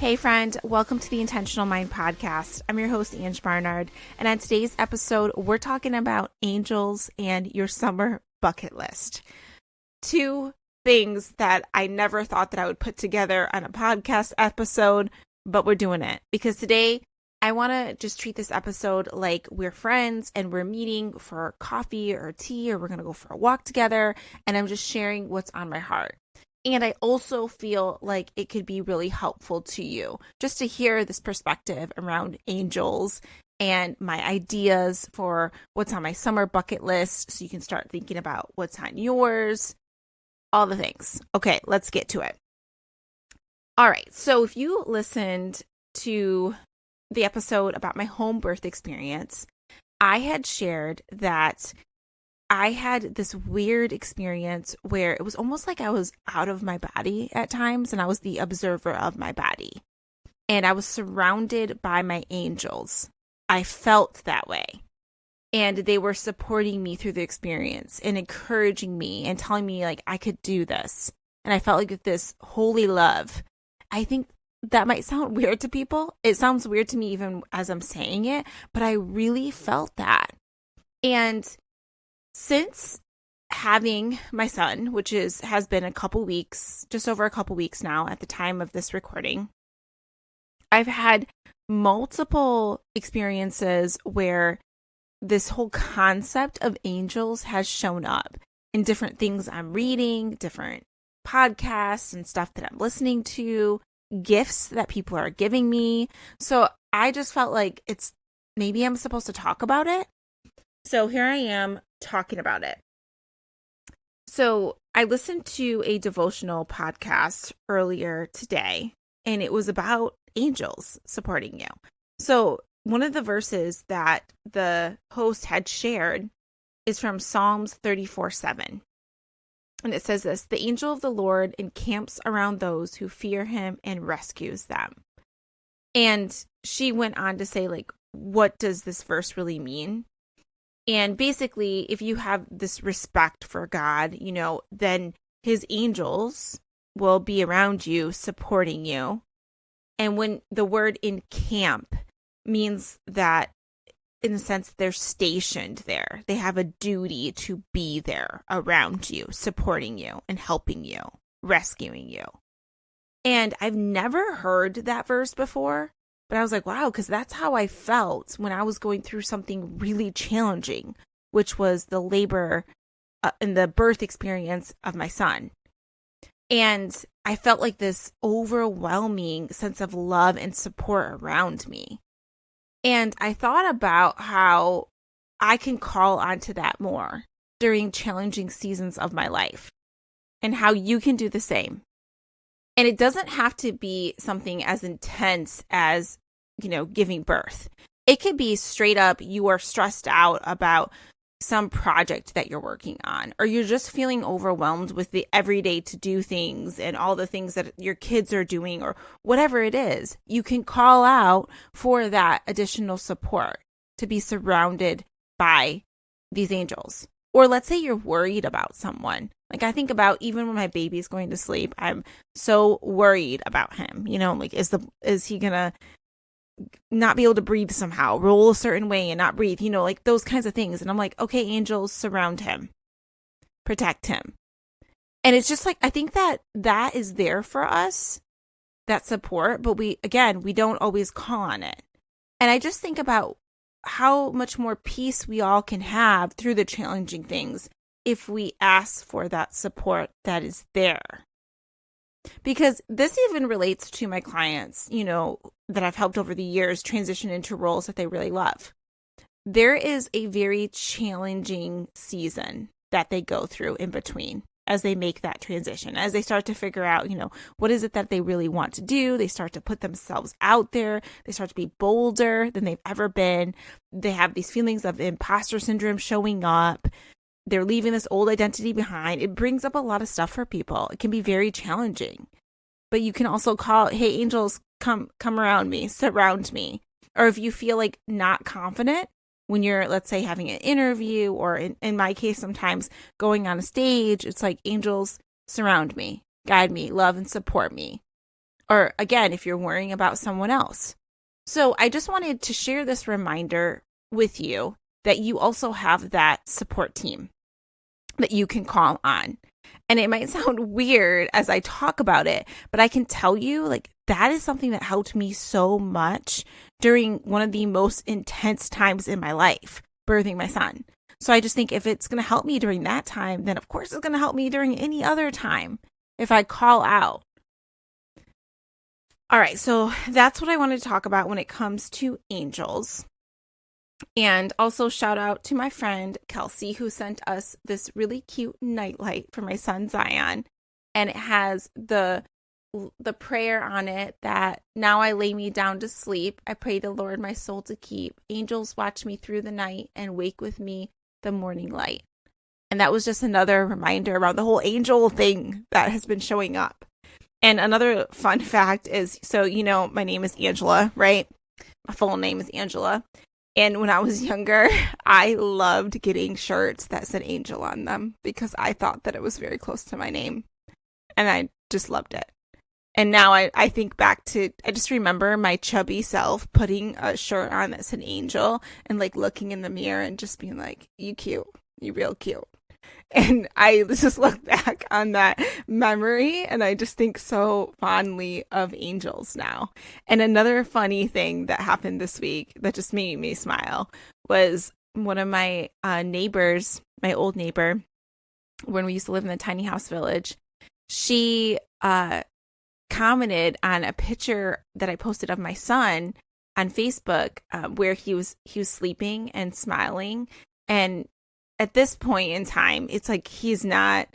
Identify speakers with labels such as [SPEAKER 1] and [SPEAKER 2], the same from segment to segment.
[SPEAKER 1] Hey friend, welcome to the Intentional Mind podcast. I'm your host, Ange Barnard, and on today's episode, we're talking about angels and your summer bucket list. Two things that I never thought that I would put together on a podcast episode, but we're doing it because today I want to just treat this episode like we're friends and we're meeting for coffee or tea, or we're going to go for a walk together, and I'm just sharing what's on my heart. And I also feel like it could be really helpful to you just to hear this perspective around angels and my ideas for what's on my summer bucket list so you can start thinking about what's on yours, all the things. Okay, let's get to it. All right, so if you listened to the episode about my home birth experience, I had shared that I had this weird experience where it was almost like I was out of my body at times, and I was the observer of my body. And I was surrounded by my angels. I felt that way. And they were supporting me through the experience and encouraging me and telling me like I could do this. And I felt like this holy love. I think that might sound weird to people. It sounds weird to me even as I'm saying it, but I really felt that. And since having my son, which has been a couple weeks, just over a couple weeks now at the time of this recording, I've had multiple experiences where this whole concept of angels has shown up in different things I'm reading, different podcasts and stuff that I'm listening to, gifts that people are giving me. So I just felt like maybe I'm supposed to talk about it. So here I am talking about it. So I listened to a devotional podcast earlier today, and it was about angels supporting you. So one of the verses that the host had shared is from Psalms 34:7. And it says this: "The angel of the Lord encamps around those who fear him and rescues them." And she went on to say, like, what does this verse really mean? And basically, if you have this respect for God, then his angels will be around you, supporting you. And when the word encamp means that, in a sense, they're stationed there. They have a duty to be there around you, supporting you and helping you, rescuing you. And I've never heard that verse before. But I was like, wow, because that's how I felt when I was going through something really challenging, which was the labor and the birth experience of my son. And I felt like this overwhelming sense of love and support around me. And I thought about how I can call onto that more during challenging seasons of my life and how you can do the same. And it doesn't have to be something as intense as, giving birth. It could be straight up you are stressed out about some project that you're working on, or you're just feeling overwhelmed with the everyday to-do things and all the things that your kids are doing, or whatever it is. You can call out for that additional support to be surrounded by these angels. Or let's say you're worried about someone. Like I think about even when my baby's going to sleep, I'm so worried about him. Like is he gonna not be able to breathe somehow, roll a certain way and not breathe? Like those kinds of things. And I'm like, okay, angels, surround him, protect him. And it's just like I think that is there for us, that support, but we don't always call on it. And I just think about how much more peace we all can have through the challenging things if we ask for that support that is there. Because this even relates to my clients, that I've helped over the years transition into roles that they really love. There is a very challenging season that they go through in between as they make that transition, as they start to figure out, what is it that they really want to do. They start to put themselves out there. They start to be bolder than they've ever been. They have these feelings of imposter syndrome showing up. They're leaving this old identity behind. It brings up a lot of stuff for people. It can be very challenging. But you can also call, hey, angels, come around me, surround me. Or if you feel like not confident when you're, let's say, having an interview, or in my case, sometimes going on a stage, it's like, angels, surround me, guide me, love and support me. Or again, if you're worrying about someone else. So I just wanted to share this reminder with you that you also have that support team that you can call on. And it might sound weird as I talk about it, but I can tell you, like, that is something that helped me so much during one of the most intense times in my life, birthing my son. So I just think if it's going to help me during that time, then of course it's going to help me during any other time if I call out. All right, so that's what I wanted to talk about when it comes to angels. And also shout out to my friend Kelsey, who sent us this really cute nightlight for my son Zion. And it has the prayer on it that now I lay me down to sleep. I pray the Lord my soul to keep. Angels watch me through the night and wake with me the morning light. And that was just another reminder around the whole angel thing that has been showing up. And another fun fact is, so, my name is Angela, right? My full name is Angela. And when I was younger, I loved getting shirts that said angel on them because I thought that it was very close to my name. And I just loved it. And now I think back to, I just remember my chubby self putting a shirt on that said angel and like looking in the mirror and just being like, you cute, you real cute. And I just look back on that memory and I just think so fondly of angels now. And another funny thing that happened this week that just made me smile was one of my neighbors, my old neighbor, when we used to live in the tiny house village, she commented on a picture that I posted of my son on Facebook where he was sleeping and smiling. And at this point in time, it's like he's not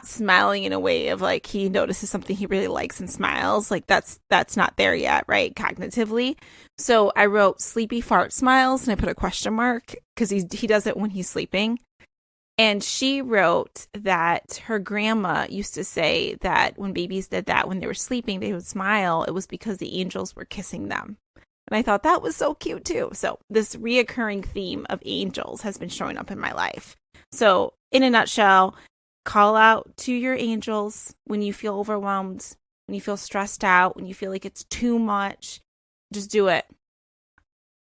[SPEAKER 1] smiling in a way of like he notices something he really likes and smiles. Like that's not there yet, right? Cognitively. So I wrote sleepy fart smiles and I put a question mark because he does it when he's sleeping. And she wrote that her grandma used to say that when babies did that when they were sleeping, they would smile. It was because the angels were kissing them. And I thought that was so cute too. So this reoccurring theme of angels has been showing up in my life. So in a nutshell, call out to your angels when you feel overwhelmed, when you feel stressed out, when you feel like it's too much. Just do it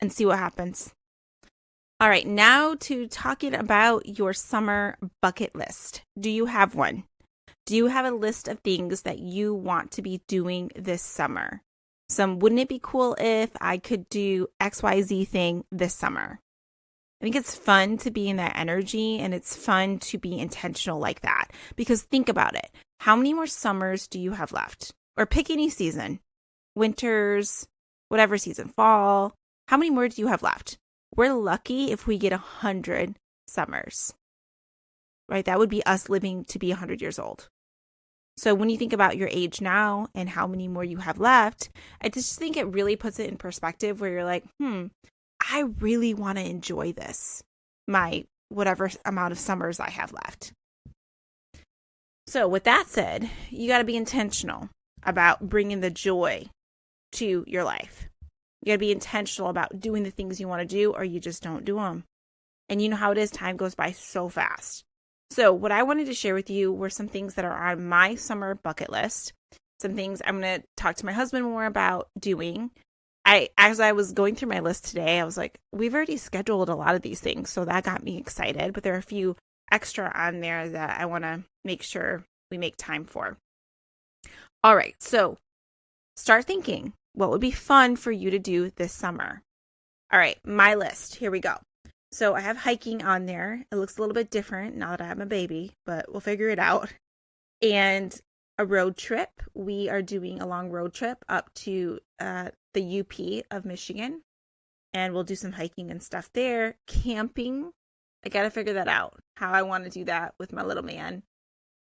[SPEAKER 1] and see what happens. All right, now to talking about your summer bucket list. Do you have one? Do you have a list of things that you want to be doing this summer? Wouldn't it be cool if I could do XYZ thing this summer? I think it's fun to be in that energy and it's fun to be intentional like that. Because think about it. How many more summers do you have left? Or pick any season. Winters, whatever season, fall. How many more do you have left? We're lucky if we get 100 summers. Right? That would be us living to be 100 years old. So when you think about your age now and how many more you have left, I just think it really puts it in perspective where you're like, I really want to enjoy this, my whatever amount of summers I have left. So with that said, you got to be intentional about bringing the joy to your life. You got to be intentional about doing the things you want to do or you just don't do them. And you know how it is, time goes by so fast. So what I wanted to share with you were some things that are on my summer bucket list. Some things I'm going to talk to my husband more about doing. As I was going through my list today, I was like, we've already scheduled a lot of these things. So that got me excited. But there are a few extra on there that I want to make sure we make time for. All right. So start thinking, what would be fun for you to do this summer? All right. My list. Here we go. So I have hiking on there. It looks a little bit different now that I have a baby, but we'll figure it out. And a road trip. We are doing a long road trip up to the UP of Michigan. And we'll do some hiking and stuff there. Camping. I got to figure that out, how I want to do that with my little man.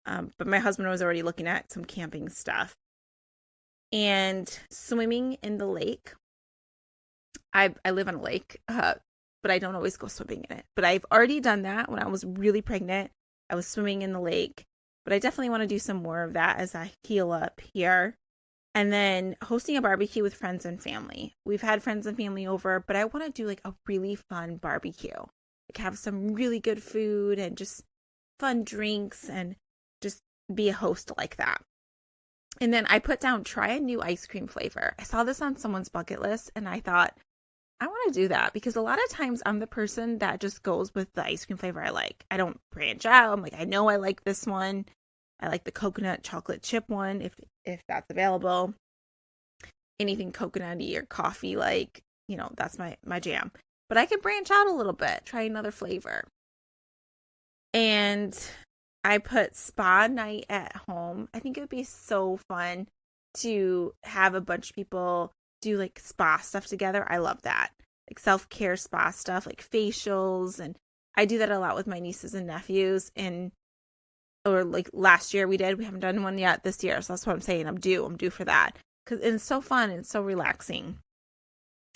[SPEAKER 1] But my husband was already looking at some camping stuff. And swimming in the lake. I live on a lake. But I don't always go swimming in it. But I've already done that when I was really pregnant. I was swimming in the lake. But I definitely want to do some more of that as I heal up here. And then hosting a barbecue with friends and family. We've had friends and family over, but I want to do like a really fun barbecue. Like have some really good food and just fun drinks and just be a host like that. And then I put down, try a new ice cream flavor. I saw this on someone's bucket list and I thought, I want to do that because a lot of times I'm the person that just goes with the ice cream flavor I like. I don't branch out. I'm like, I know I like this one. I like the coconut chocolate chip one if that's available. Anything coconutty or coffee, like, that's my jam. But I can branch out a little bit, try another flavor. And I put spa night at home. I think it would be so fun to have a bunch of people do like spa stuff together. I love that. Like self-care spa stuff, like facials. And I do that a lot with my nieces and nephews. Or like last year we haven't done one yet this year. So that's what I'm saying. I'm due for that. Because it's so fun and so relaxing.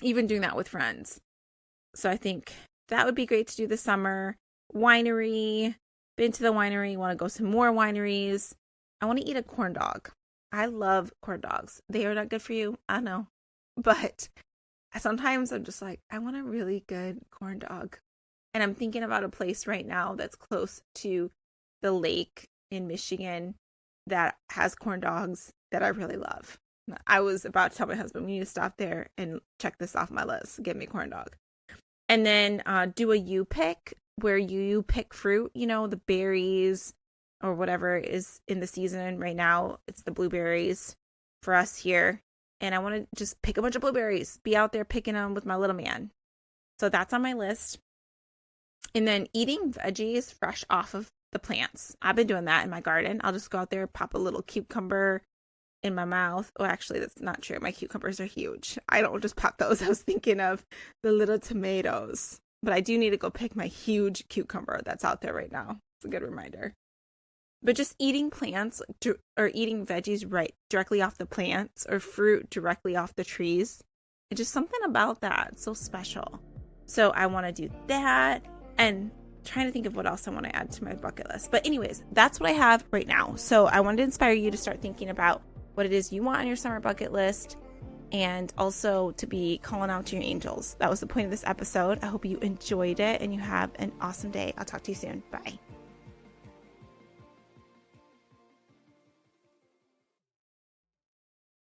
[SPEAKER 1] Even doing that with friends. So I think that would be great to do this summer. Winery. Been to the winery. Want to go to more wineries. I want to eat a corn dog. I love corn dogs. They are not good for you. I know. But sometimes I'm just like, I want a really good corn dog. And I'm thinking about a place right now that's close to the lake in Michigan that has corn dogs that I really love. I was about to tell my husband, we need to stop there and check this off my list. Get me a corn dog. And then do a you pick where you pick fruit, the berries or whatever is in the season right now. It's the blueberries for us here. And I want to just pick a bunch of blueberries, be out there picking them with my little man. So that's on my list. And then eating veggies fresh off of the plants. I've been doing that in my garden. I'll just go out there, pop a little cucumber in my mouth. Oh, actually, that's not true. My cucumbers are huge. I don't just pop those. I was thinking of the little tomatoes. But I do need to go pick my huge cucumber that's out there right now. It's a good reminder. But just eating plants or eating veggies directly off the plants or fruit directly off the trees. It's just something about that. It's so special. So I want to do that and trying to think of what else I want to add to my bucket list. But anyways, that's what I have right now. So I wanted to inspire you to start thinking about what it is you want on your summer bucket list and also to be calling out to your angels. That was the point of this episode. I hope you enjoyed it and you have an awesome day. I'll talk to you soon. Bye.